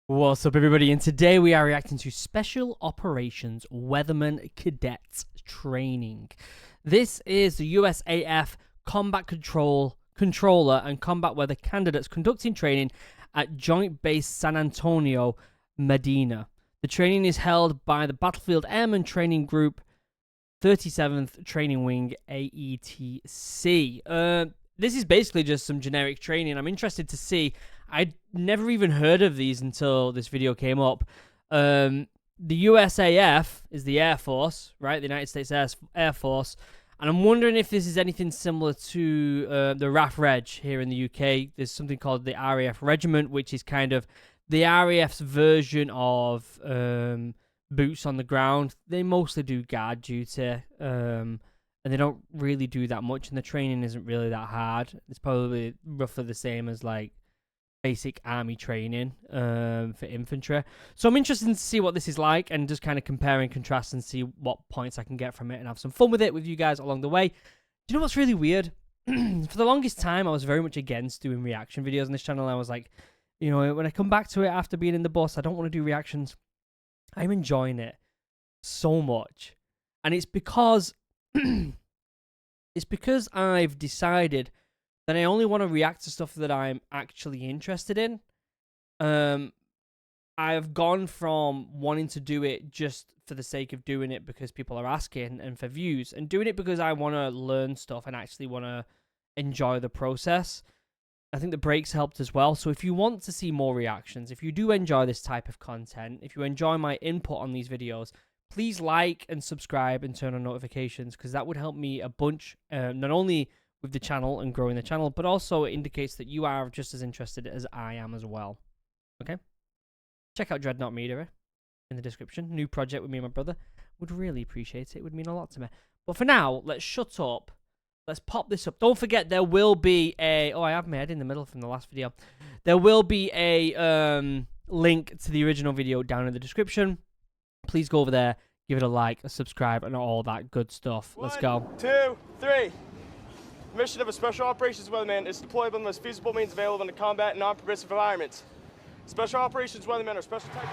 What's up, everybody? And today we are reacting to Special Operations Weathermen Cadets Training. This is the USAF Combat Controller and Combat Weather Candidates conducting training at Joint Base San Antonio, Medina. The training is held by the Battlefield Airmen Training Group, 37th Training Wing, AETC. This is basically just some generic training. I'm interested to see. I'd never even heard of these until this video came up. The USAF is the Air Force, right? The United States Air Force. And I'm wondering if this is anything similar to the RAF Reg here in the UK. There's something called the RAF Regiment, which is kind of the RAF's version of boots on the ground. They mostly do guard duty. And they don't really do that much, and the training isn't really that hard. It's probably roughly the same as like basic army training for infantry. So I'm interested to see what this is like and just kind of compare and contrast and see what points I can get from it and have some fun with it with you guys along the way. Do you know what's really weird? For the longest time, I was very much against doing reaction videos on this channel. I was like, you know, when I come back to it after being in the bus, I don't want to do reactions. I'm enjoying it so much. And it's because I've decided that I only want to react to stuff that I'm actually interested in. I've gone from wanting to do it just for the sake of doing it because people are asking and for views, and doing it because I want to learn stuff and actually want to enjoy the process. I think the breaks helped as well. So if you want to see more reactions, if you do enjoy this type of content, if you enjoy my input on these videos, please like and subscribe and turn on notifications, because that would help me a bunch, not only with the channel and growing the channel, but also it indicates that you are just as interested as I am as well. Okay? Check out DREADNOUGht MEADERY in the description. New project with me and my brother. Would really appreciate it. It would mean a lot to me. But for now, let's shut up. Let's pop this up. Don't forget, there will be a... Oh, I have my head in the middle from the last video. There will be a link to the original video down in the description. Please go over there, give it a like, a subscribe, and all that good stuff. Let's go. 1, 2, 3. The mission of a Special Operations Weatherman is to deploy the most feasible means available in the combat and non-permissive environments. Special Operations Weathermen are special type.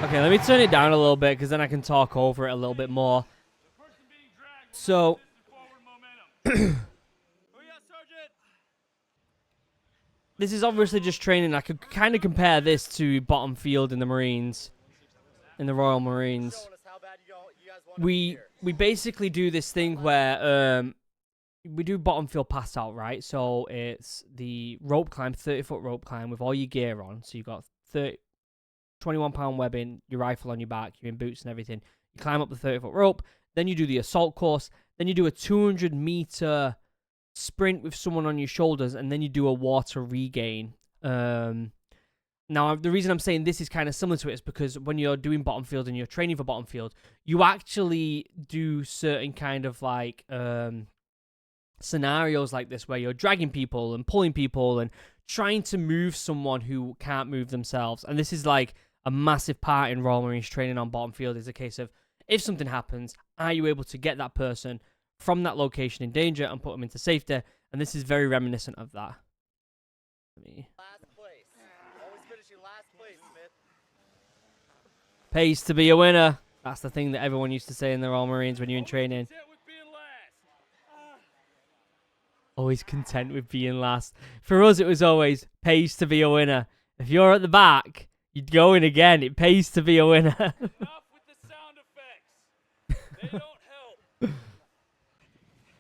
Okay, let me turn it down a little bit, because then I can talk over it a little bit more. So... This is obviously just training. I could kind of compare this to bottom field in the Marines, in the Royal Marines. We basically do this thing where we do bottom field pass out, right? So it's the rope climb, 30-foot rope climb with all your gear on. So you've got 21-pound webbing, your rifle on your back, you're in boots and everything. You climb up the 30-foot rope. Then you do the assault course. Then you do a 200-meter sprint with someone on your shoulders, and then you do a water regain. Now, the reason I'm saying this is kind of similar to it is because when you're doing bottom field and you're training for bottom field, you actually do certain kind of like scenarios like this where you're dragging people and pulling people and trying to move someone who can't move themselves. And this is like a massive part in Royal Marines training on bottom field. Is a case of, if something happens, are you able to get that person from that location in danger and put them into safety? And this is very reminiscent of that. Last place. Always finishing last place, Smith. Pays to be a winner. That's the thing that everyone used to say in the Royal Marines when you're in training. Always content with being last. For us, it was always pays to be a winner. If you're at the back, you'd go in again. It pays to be a winner. Enough with the sound effects. They don't help. You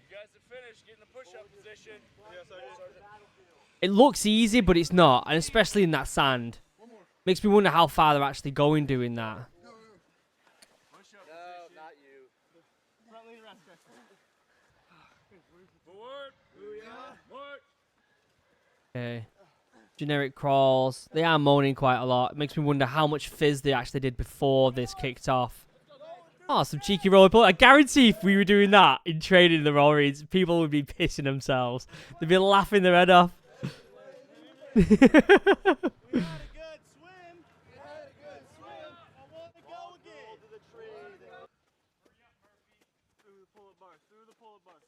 guys have finished getting the push-up position. Yes, Sergeant. It looks easy, but it's not, and especially in that sand. Makes me wonder how far they're actually going doing that. No, not you. Forward. March. Okay. Generic crawls. They are moaning quite a lot. It makes me wonder how much fizz they actually did before this kicked off. Oh, some cheeky roller pull. I guarantee if we were doing that in training in the Royal Marines, people would be pissing themselves. They'd be laughing their head off. We had a good swim. I want to go again. To the tree. Through the pull-up bars. Through the pull-up bars.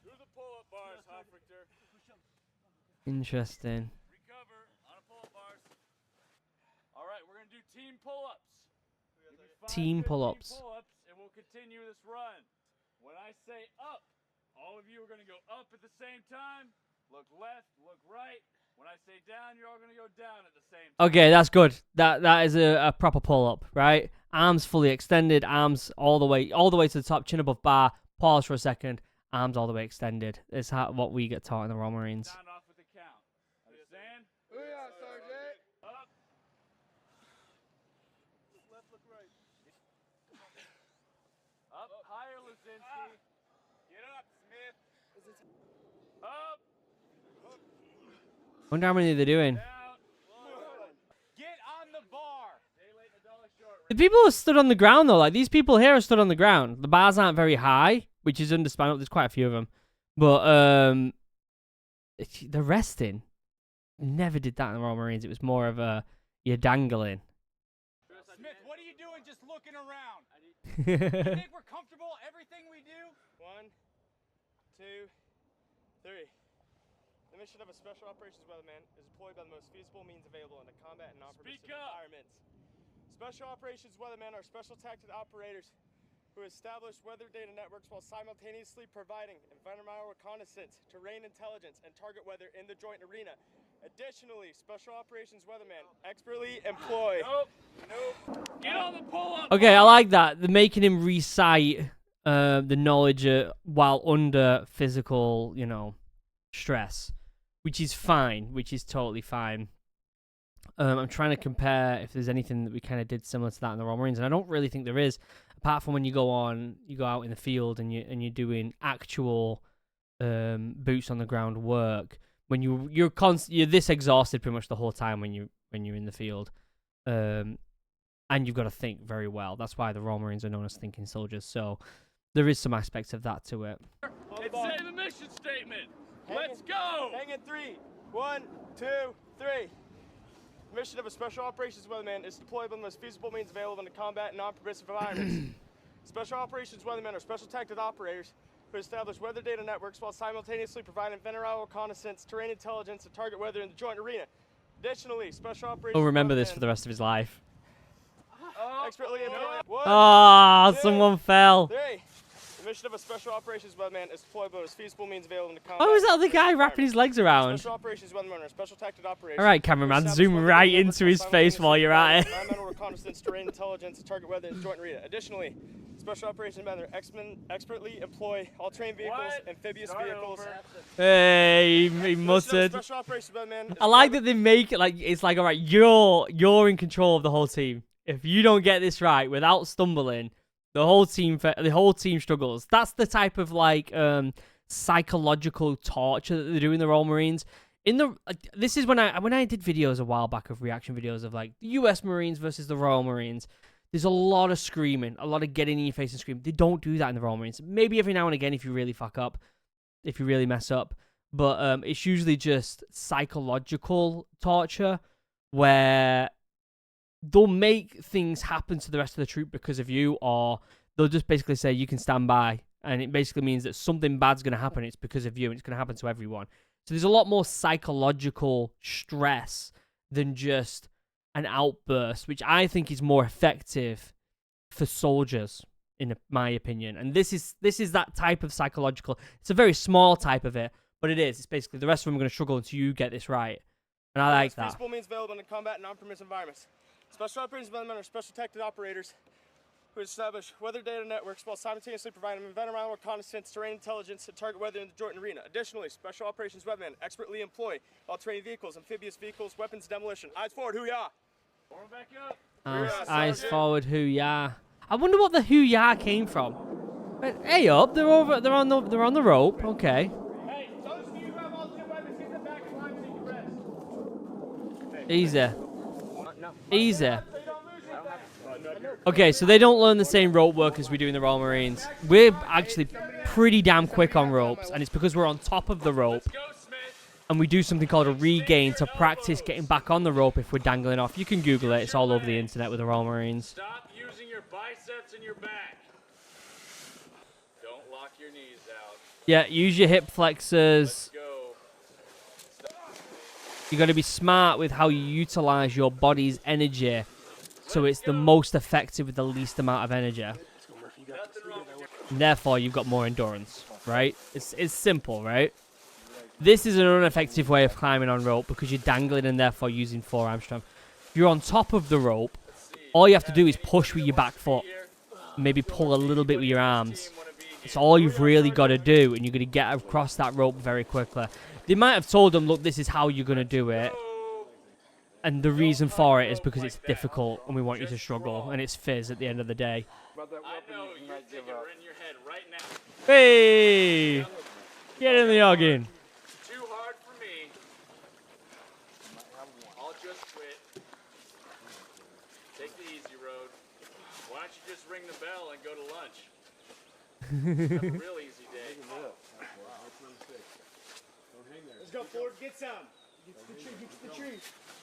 Through the pull-up bars, Hofrichter. Interesting. Recover on a pull-up do team pull-ups. Team pull-ups. Pull-ups, and we'll continue this run. When I say up, all of you are going to go up at the same time. Look left, look right. When I say down, you're all going to go down at the same time. Okay, that's good. That is a proper pull-up, right? Arms fully extended, arms all the way to the top, chin above bar. Pause for a second. Arms all the way extended. It's what we get taught in the Royal Marines. Sound off with the count. Understand? Booyah, Sergeant. Up. Left, look right. Up higher, Luzinski. Get up, Smith. Up. Wonder how many they're doing. Down. Get on the bar. Stay late and $1 short. The people are stood on the ground though. Like these people here are stood on the ground. The bars aren't very high, which is understandable. There's quite a few of them, but they're resting. Never did that in the Royal Marines. It was more of a you're dangling. Smith, what are you doing just looking around? All You think we're comfortable everything we do? 1, 2, 3. The mission of a Special Operations Weatherman is deployed by the most feasible means available in a combat and non-permissive Speak up. environments. Special Operations Weathermen are special tactic operators who establish weather data networks while simultaneously providing environmental reconnaissance, terrain intelligence, and target weather in the joint arena. Additionally, Special Operations Weathermen expertly employ... Nope. Get on the pull-up. Okay, I like that. They're making him recite the knowledge while under physical, stress, which is fine, which is totally fine. I'm trying to compare if there's anything that we kind of did similar to that in the Royal Marines, and I don't really think there is, apart from when you go out in the field and you're doing actual boots on the ground work. When you're this exhausted pretty much the whole time when you're in the field, and you've got to think very well. That's why the Royal Marines are known as thinking soldiers. So there is some aspects of that to it. And say the mission statement. Let's go. Hang in 3. 1, 2, 3. The mission of a Special Operations Weatherman is deployed by the most feasible means available in a combat and non-permissive environments. Special Operations Weathermen are special tactic operators who establish weather data networks while simultaneously providing environmental reconnaissance, terrain intelligence, and target weather in the joint arena. Additionally, Special Operations He'll remember this Weathermen for the rest of his life. expertly employ... 1, Ah, 2, someone fell. 3. The mission of a Special Operations Weatherman is deployed by the most feasible means available in the combat. Why was that other guy wrapping his legs around? Special Operations Weathermen are special tactic operators. All right, cameraman, zoom right into his face while you're at it. Environmental reconnaissance, terrain intelligence, and target weather in the joint arena. Additionally, Special Operations Weathermen expertly employ all-terrain vehicles, amphibious vehicles. Hey, he muttered. Special Operations Weathermen. I like that they make it like it's like, all right, you're in control of the whole team. If you don't get this right without stumbling, the whole team struggles. That's the type of like psychological torture that they do in the Royal Marines. This is when I did videos a while back of reaction videos of like the US Marines versus the Royal Marines. There's a lot of screaming, a lot of getting in your face and screaming. They don't do that in the Royal Marines. Maybe every now and again if you really fuck up, if you really mess up. But it's usually just psychological torture where they'll make things happen to the rest of the troop because of you, or they'll just basically say you can stand by, and it basically means that something bad's going to happen. It's because of you, and it's going to happen to everyone. So there's a lot more psychological stress than just an outburst, which I think is more effective for soldiers, in my opinion. And this is that type of psychological. It's a very small type of it, but it is. It's basically the rest of them are going to struggle until you get this right, and I like that. Feasible means available in combat and non-permissive environments. Special Operations Weathermen are special tactic operators who establish weather data networks while simultaneously providing environmental reconnaissance, terrain intelligence, and target weather in the joint arena. Additionally, Special Operations Weathermen expertly employ all-terrain vehicles, amphibious vehicles, weapons demolition. Eyes forward, hoo-yah! Form back up. Eyes forward, hoo-yah. I wonder what the hoo-yah came from. But, hey up, they're on the rope. Okay. Hey, those of you who have all-terrain weapons, get them back in line so you can rest. Easy. Easy. Okay, so they don't learn the same rope work as we do in the Royal Marines. We're actually pretty damn quick on ropes, and it's because we're on top of the rope. Go, Smith. And we do something called a regain to practice getting back on the rope if we're dangling off. You can Google it. It's all over the internet with the Royal Marines. Stop using your biceps and your back. Don't lock your knees out. Yeah, use your hip flexors. Go. You got to be smart with how you utilize your body's energy so it's the most effective with the least amount of energy. And therefore, you've got more endurance, right? It's simple, right? This is an ineffective way of climbing on rope because you're dangling and therefore using forearm strength. If you're on top of the rope, all you have to do is push with your back foot. Maybe pull a little bit with your arms. It's all you've really got to do, and you're going to get across that rope very quickly. They might have told them, look, this is how you're going to do it. And the reason for it is because it's difficult, and we want you to struggle, and it's fizz at the end of the day. I know you're thinking we're in your head right now. Hey! Get in the organ. Too hard for me. I'll just quit. Take the easy road. Why don't you just ring the bell and go to lunch? Have a real easy day. Let's go, Ford. Get some. Get to the tree.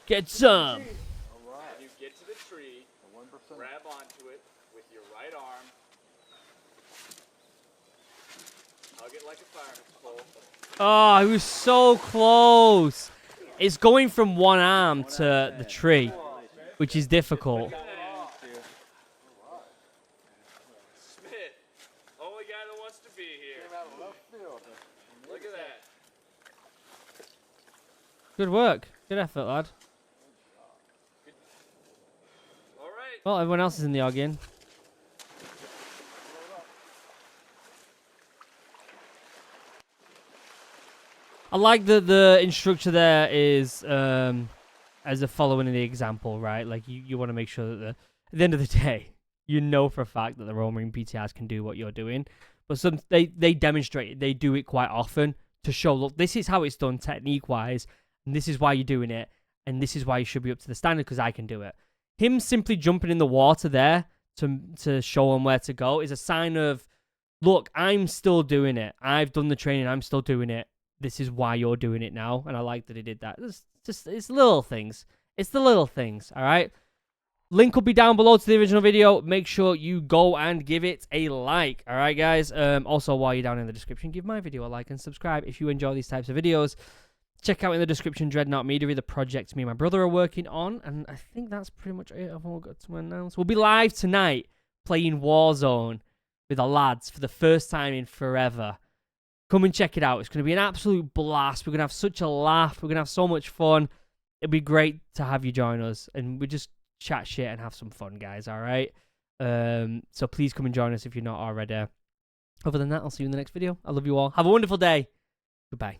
Get some. When you get to the tree, grab onto it with your right arm. Hug it like a fireman's pole. Oh, he was so close. It's going from one arm to the tree, which is difficult. Smith, only guy that wants to be here. Look at that. Good work. Good effort, lad. All right. Well, everyone else is in the organ. I like that the instructor there is as a following the example, right? Like you want to make sure that at the end of the day, you know for a fact that the Royal Marine PTRs can do what you're doing. But they demonstrate it. They do it quite often to show, look, this is how it's done technique-wise, and this is why you're doing it, and this is why you should be up to the standard because I can do it. Him simply jumping in the water there to show them where to go is a sign of, look, I'm still doing it. I've done the training. I'm still doing it. This is why you're doing it now, and I like that he did that. It's little things. It's the little things, all right? Link will be down below to the original video. Make sure you go and give it a like, all right, guys? Also, while you're down in the description, give my video a like and subscribe if you enjoy these types of videos. Check out in the description Dreadnought MEADERY, the project me and my brother are working on, and I think that's pretty much it. I've all got to announce. We'll be live tonight playing Warzone with the lads for the first time in forever. Come and check it out. It's going to be an absolute blast. We're going to have such a laugh. We're going to have so much fun. It'll be great to have you join us. And we just chat shit and have some fun, guys. All right? So please come and join us if you're not already. Other than that, I'll see you in the next video. I love you all. Have a wonderful day. Goodbye.